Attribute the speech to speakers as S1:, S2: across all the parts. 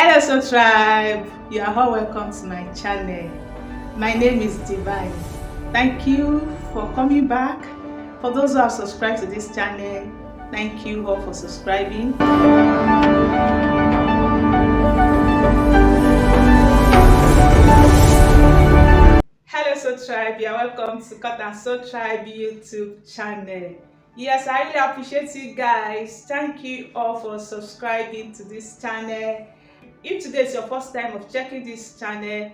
S1: Hello, tribe. You are all welcome to my channel. My name is Divine. Thank you for coming back. For those who have subscribed to this channel, thank you all for subscribing. Hello, tribe. You are welcome to Cutandsewtribe YouTube channel. Yes, I really appreciate you guys. Thank you all for subscribing to this channel. If today is your first time of checking this channel,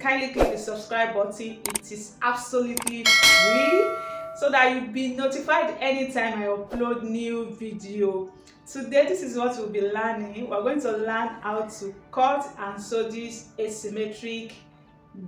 S1: kindly click the subscribe button. It is absolutely free so that you'll be notified anytime I upload new video. Today, this is what we'll be learning. We're going to learn how to cut and sew this asymmetric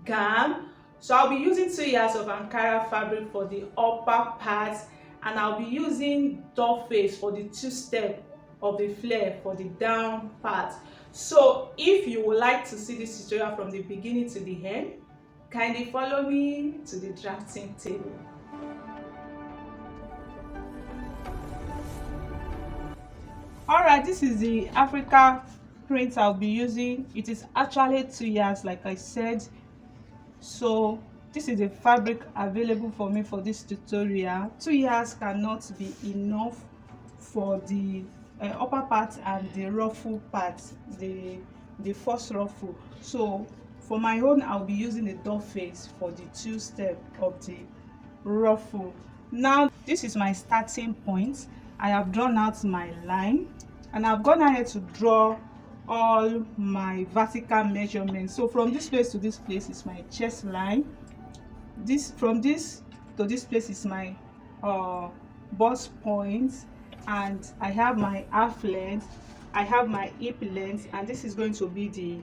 S1: gown. So I'll be using 2 yards of Ankara fabric for the upper part, and I'll be using doll face for the 2-step of the flare for the down part. So if you would like to see this tutorial from the beginning to the end, kindly follow me to the drafting table. Alright, this is the Africa print I'll be using. It is actually 2 yards, like I said. So this is the fabric available for me for this tutorial. 2 yards cannot be enough for the upper part and the ruffle part, the first ruffle. So for my own, I'll be using the doll face for the 2-step of the ruffle. Now this is my starting point. I have drawn out my line and I've gone ahead to draw all my vertical measurements. So from this place to this place is my chest line. From this to this place is my bust point, and I have my half length, I have my hip length, and this is going to be the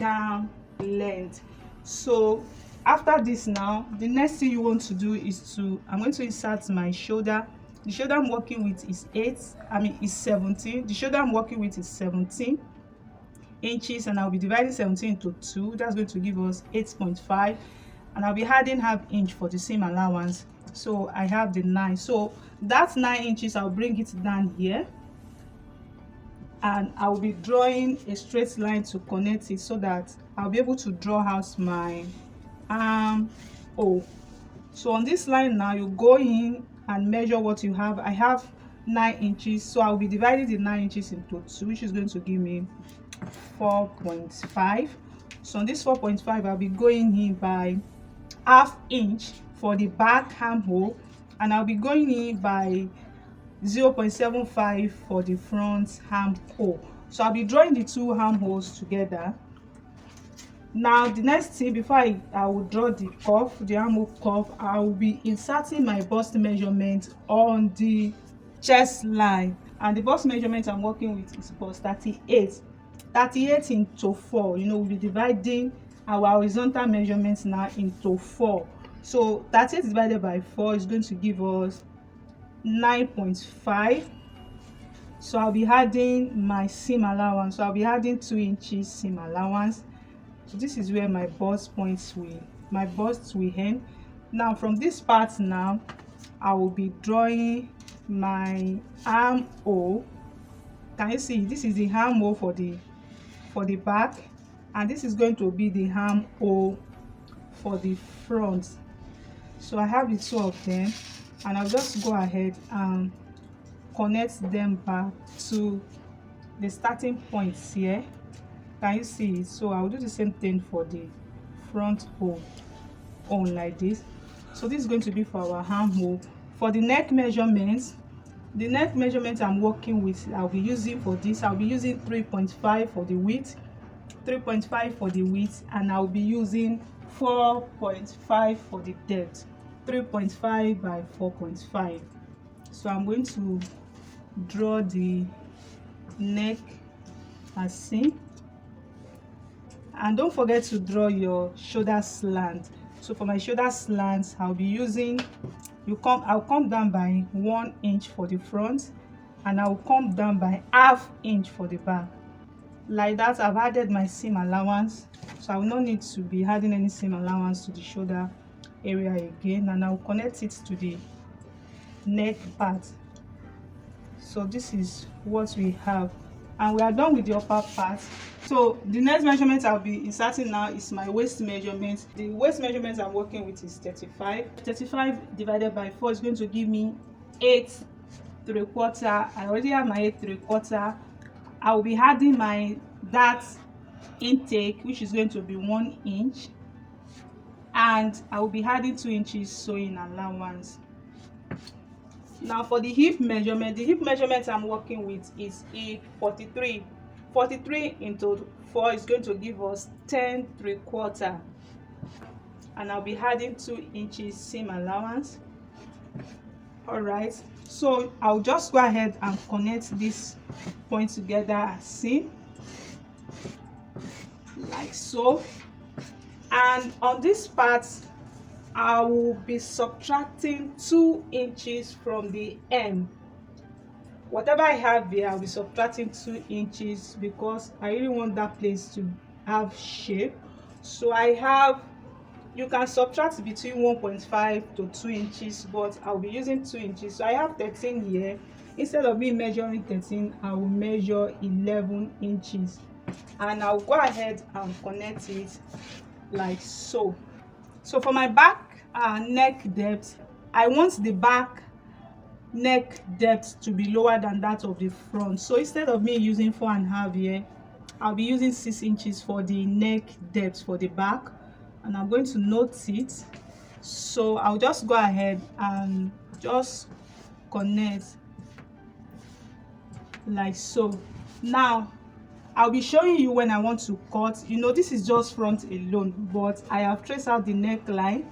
S1: gown length. So after this, now the next thing you want to do is I'm going to insert my shoulder. The shoulder I'm working with is 17. The shoulder I'm working with is 17 inches, and I'll be dividing 17 into 2. That's going to give us 8.5, and I'll be adding ½ inch for the seam allowance. So I have the 9. So that's 9 inches. I'll bring it down here, and I'll be drawing a straight line to connect it so that I'll be able to draw out my armhole. So on this line now, you go in and measure what you have. I have 9 inches, so I'll be dividing the 9 inches into 2, which is going to give me 4.5. So on this 4.5, I'll be going in by ½ inch for the back armhole, and I'll be going in by 0.75 for the front armhole. So I'll be drawing the 2 armholes together. Now the next thing, before I will draw the cuff, the armhole cuff, I will be inserting my bust measurement on the chest line, and the bust measurement I'm working with is bust 38 into 4. We'll be dividing our horizontal measurements now into 4. So 38 divided by 4 is going to give us 9.5. So I'll be adding my seam allowance. So I'll be adding 2 inches seam allowance. So this is where my bust will end. Now from this part, now I will be drawing my armhole. Can you see? This is the armhole for the back, and this is going to be the armhole for the front. So I have the 2 of them, and I'll just go ahead and connect them back to the starting points here. Can you see? So I'll do the same thing for the front hole on like this. So this is going to be for our armhole. For the neck measurements, I'm working with, I'll be using for this, I'll be using 3.5 for the width, 3.5 for the width, and I'll be using 4.5 for the depth, 3.5 by 4.5. So I'm going to draw the neck as seen, and don't forget to draw your shoulder slant. So for my shoulder slant, I'll be using, I'll come down by 1 inch for the front, and I'll come down by ½ inch for the back. Like that, I've added my seam allowance, so I will not need to be adding any seam allowance to the shoulder area again, and I'll connect it to the neck part. So this is what we have and we are done with the upper part. So the next measurement I'll be inserting now is my waist measurement. The waist measurement I'm working with is 35. 35 divided by 4 is going to give me 8¾ I already have my 8¾ I will be adding my dart intake, which is going to be 1 inch, and I will be adding 2 inches sewing allowance. Now for the hip measurement I'm working with is 43. 43 into 4 is going to give us 10¾ and I'll be adding 2 inches seam allowance. All right, so I'll just go ahead and connect this point together as seam, like so. And on this part I will be subtracting 2 inches from the hem. Whatever I have here, I'll be subtracting 2 inches because I really want that place to have shape. So I have, you can subtract between 1.5 to 2 inches, but I'll be using 2 inches. So I have 13 here. Instead of me measuring 13, I will measure 11 inches, and I'll go ahead and connect it like so. So for my back neck depth, I want the back neck depth to be lower than that of the front. So instead of me using 4.5 here, I'll be using 6 inches for the neck depth for the back, and I'm going to note it. So I'll just go ahead and just connect like so. Now I'll be showing you when I want to cut. You know, this is just front alone, but I have traced out the neckline.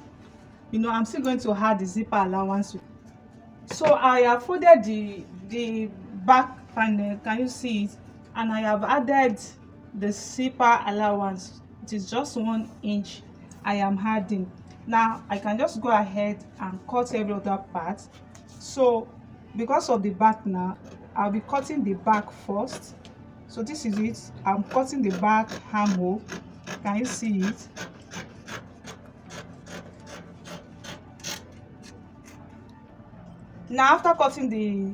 S1: You know, I'm still going to add the zipper allowance. So I have folded the back panel, can you see it, and I have added the zipper allowance. It is just 1 inch I am adding. Now I can just go ahead and cut every other part. So because of the back now, I'll be cutting the back first. So this is it. I'm cutting the back armhole. Can you see it? Now after cutting the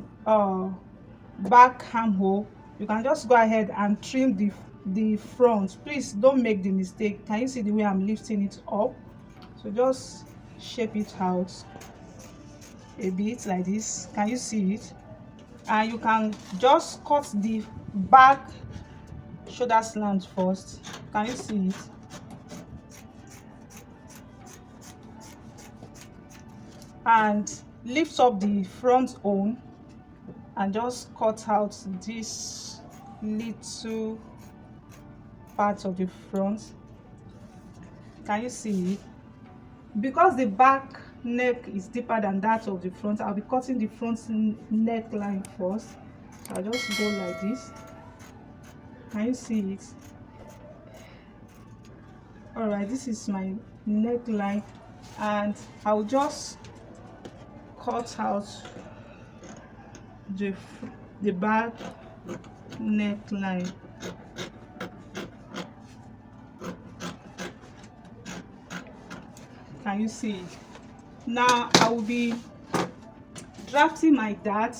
S1: back armhole, you can just go ahead and trim the front. Please don't make the mistake. Can you see the way I'm lifting it up? So just shape it out a bit like this. Can you see it? And you can just cut the back shoulder slant first. Can you see it? And lift up the front own and just cut out this little part of the front. Can you see it? Because the back neck is deeper than that of the front, I'll be cutting the front neckline first. So I'll just go like this. Can you see it? All right, this is my neckline, and I'll just cut out the back neckline. Can you see it? Now I will be drafting my dart,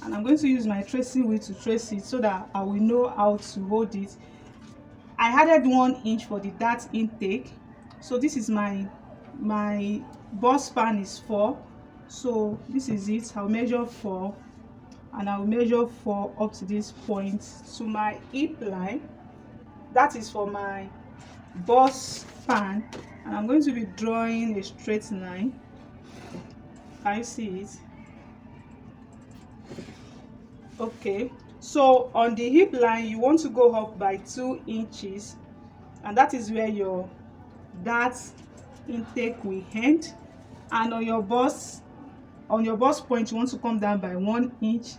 S1: and I'm going to use my tracing wheel to trace it so that I will know how to hold it. I added 1 inch for the dart intake. So this is my bust span is 4. So this is it. I'll measure 4, and I'll measure 4 up to this point to my hip line. That is for my bust span, and I'm going to be drawing a straight line. Can you see it? Okay, so on the hip line you want to go up by 2 inches, and that is where your dart intake will end. And on your bust point you want to come down by 1 inch.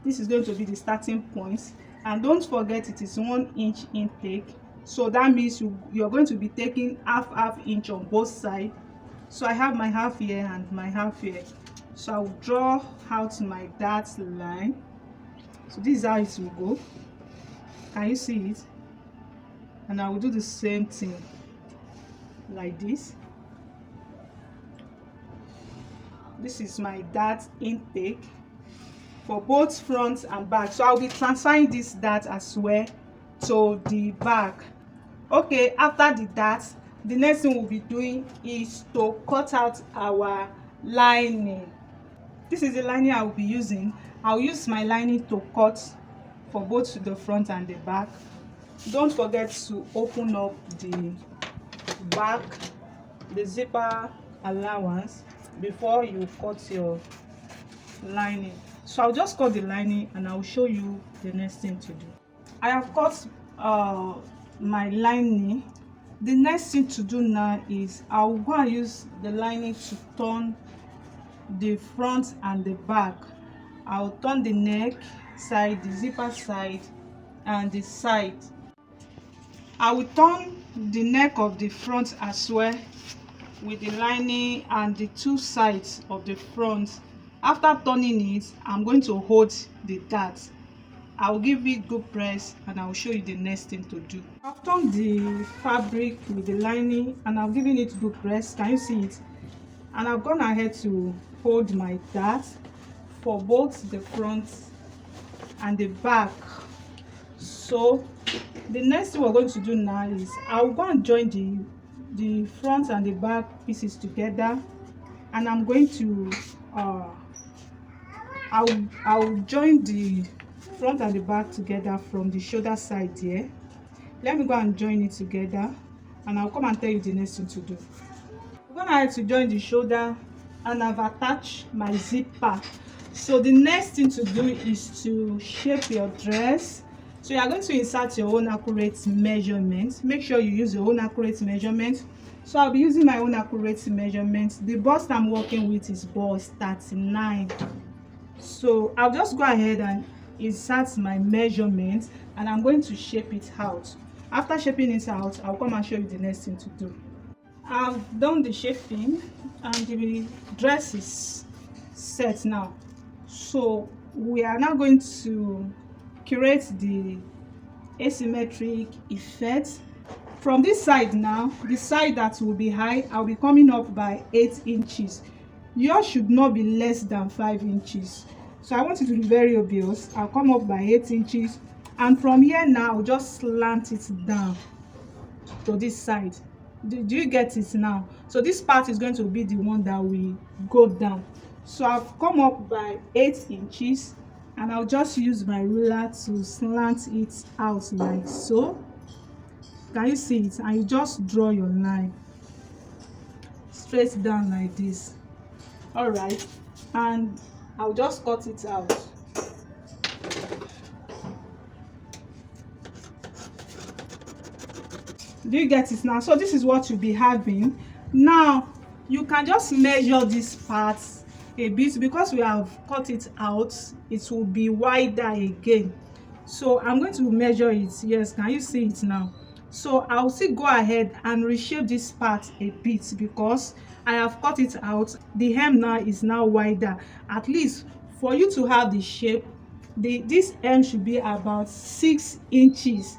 S1: This is going to be the starting point, and don't forget it is 1 inch intake. So that means you're going to be taking half inch on both sides. So I have my half here and my half here. So I will draw out my dart line. So this is how it will go. Can you see it? And I will do the same thing like this. This is my dart intake. for both front and back. So I'll be transferring this dart as well to the back. Okay, after the dart, the next thing we'll be doing is to cut out our lining. This is the lining I will be using. I'll use my lining to cut for both the front and the back. Don't forget to open up the back, the zipper allowance, before you cut your lining. So I'll just cut the lining and I'll show you the next thing to do. I have cut my lining. The next thing to do now is I'll go and use the lining to turn the front and the back. I'll turn the neck side, the zipper side, and the side. I will turn the neck of the front as well with the lining and the two sides of the front. After turning it, I'm going to hold the dart. I'll give it good press and I'll show you the next thing to do. I've turned the fabric with the lining and I've given it good press. Can you see it? And I've gone ahead to hold my dart for both the front and the back. So the next thing we're going to do now is I'll go and join the front and the back pieces together, and I'm going to I'll join the front and the back together from the shoulder side here. Let me go and join it together and I'll come and tell you the next thing to do. I'm going ahead to join the shoulder and I've attached my zipper. So the next thing to do is to shape your dress. So you are going to insert your own accurate measurement. Make sure you use your own accurate measurement. So I'll be using my own accurate measurement. The bust I'm working with is bust 39. So I'll just go ahead and insert my measurement and I'm going to shape it out. After shaping it out, I'll come and show you the next thing to do. I've done the shaping and the dress is set now. So we are now going to create the asymmetric effect. From this side now, the side that will be high, I'll be coming up by 8 inches. Yours should not be less than 5 inches. So I want it to be very obvious. I'll come up by 8 inches, and from here now I'll just slant it down to this side. Do you get it now? So this part is going to be the one that will go down. So I've come up by 8 inches and I'll just use my ruler to slant it out like so. Can you see it? And you just draw your line straight down like this. All right, and I'll just cut it out. Do you get it now? So this is what you'll be having. Now you can just measure this part a bit because we have cut it out. It will be wider again. So I'm going to measure it. Yes, can you see it now? So I'll still go ahead and reshape this part a bit because I have cut it out. The hem now is now wider. At least for you to have the shape, this hem should be about 6 inches,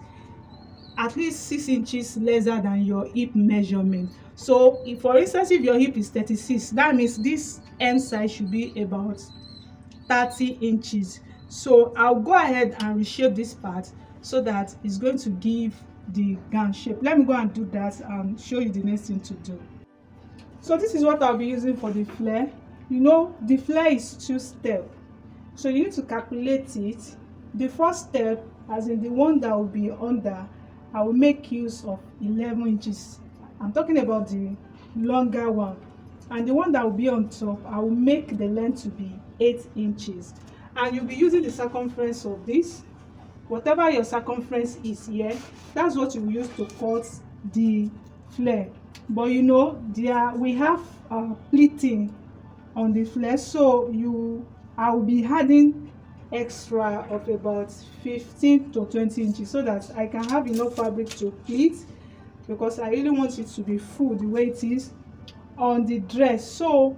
S1: at least 6 inches lesser than your hip measurement. So if, for instance, if your hip is 36, that means this hem size should be about 30 inches. So I'll go ahead and reshape this part so that it's going to give the gown shape. Let me go and do that and show you the next thing to do. So this is what I'll be using for the flare. You know, the flare is 2-step, so you need to calculate it. The first step, as in the one that will be under, I will make use of 11 inches. I'm talking about the longer one. And the one that will be on top, I will make the length to be 8 inches. And you'll be using the circumference of this. Whatever your circumference is here, that's what you use to cut the flare. But you know, we have pleating on the flare, so I will be adding extra of about 15 to 20 inches so that I can have enough fabric to pleat, because I really want it to be full the way it is on the dress. So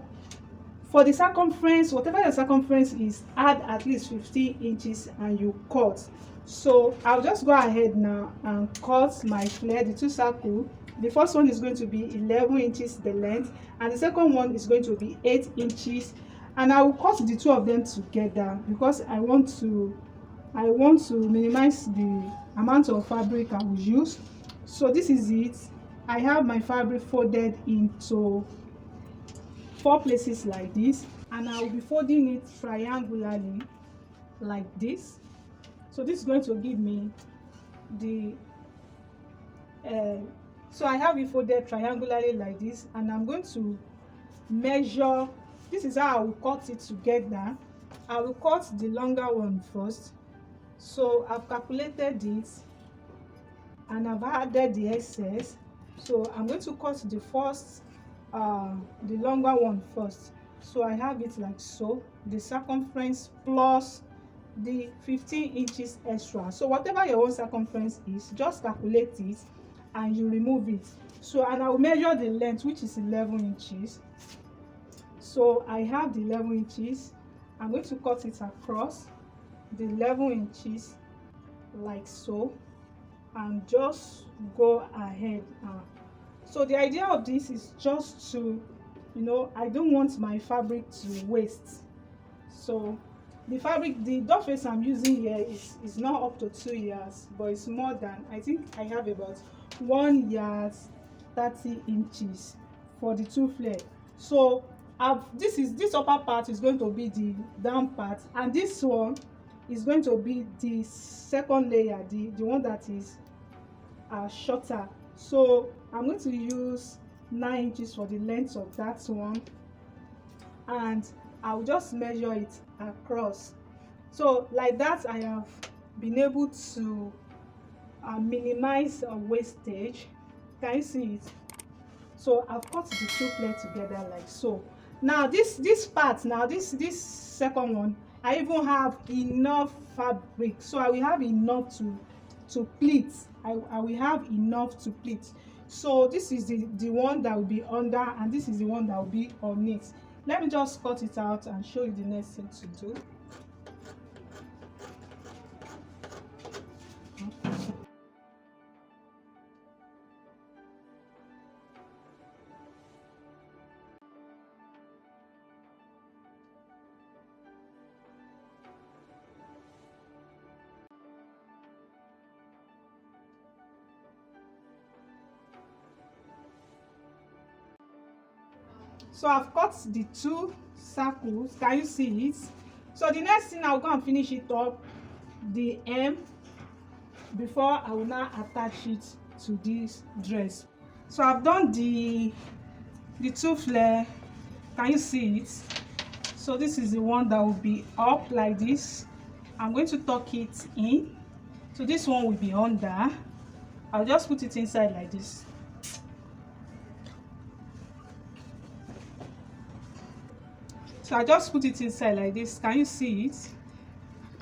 S1: for the circumference, whatever your circumference is, add at least 15 inches and you cut. So I'll just go ahead now and cut my flare, the 2 circles. The first one is going to be 11 inches the length, and the second one is going to be 8 inches. and I will cut the two of them together because I want to minimize the amount of fabric I will use. So this is it. I have my fabric folded into 4 places like this, and I will be folding it triangularly like this. So this is going to give me the so I have it folded triangularly like this, and I'm going to measure. This is how I will cut it together. I will cut the longer one first. So I've calculated it and I've added the excess. So I'm going to cut the first the longer one first. So I have it like so, the circumference plus the 15 inches extra. So whatever your own circumference is, just calculate it and you remove it. So, and I will measure the length, which is 11 inches. So I have the 11 inches. I'm going to cut it across the 11 inches like so, and just go ahead. So the idea of this is just to, I don't want my fabric to waste. So the fabric, the doll face I'm using here is not up to 2 yards, but it's more than, I think I have about 1 yard 30 inches for the two flare. So this upper part is going to be the down part, and this one is going to be the second layer, the one that is shorter. So I'm going to use 9 inches for the length of that one, and I'll just measure it across. So like that, I have been able to minimize wastage. Can you see it? So I've cut the two flare together like so. Now this part, now this second one, I even have enough fabric, so I will have enough to pleat. I will have enough to pleat. So this is the one that will be under, and this is the one that will be on it. Let me just cut it out and show you the next thing to do. So I've cut the two circles. Can you see it? So the next thing, I'll go and finish it up, the hem, before I will now attach it to this dress. So I've done the two flare. Can you see it? So this is the one that will be up like this. I'm going to tuck it in. So this one will be under. I'll just put it inside like this. So I just put it inside like this. Can you see it?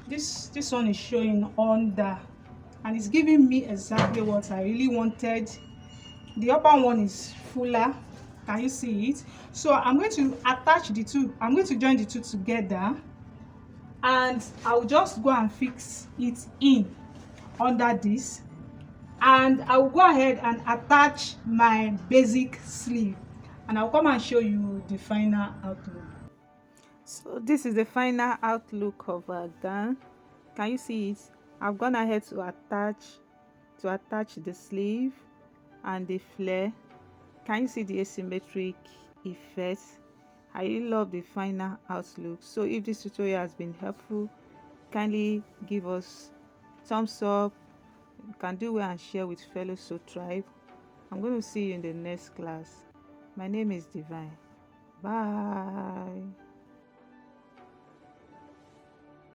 S1: This one is showing under, and it's giving me exactly what I really wanted. The upper one is fuller. Can you see it? So I'm going to attach the two. I'm going to join the two together, and I'll just go and fix it in under this, and I will go ahead and attach my basic sleeve, and I'll come and show you the final outlook. So this is the final outlook of our gown. Can you see it? I've gone ahead to attach the sleeve and the flare. Can you see the asymmetric effect? I really love the final outlook. So if this tutorial has been helpful, kindly give us thumbs up. You can do well and share with fellow Sew Tribe. I'm going to see you in the next class. My name is Divine. Bye.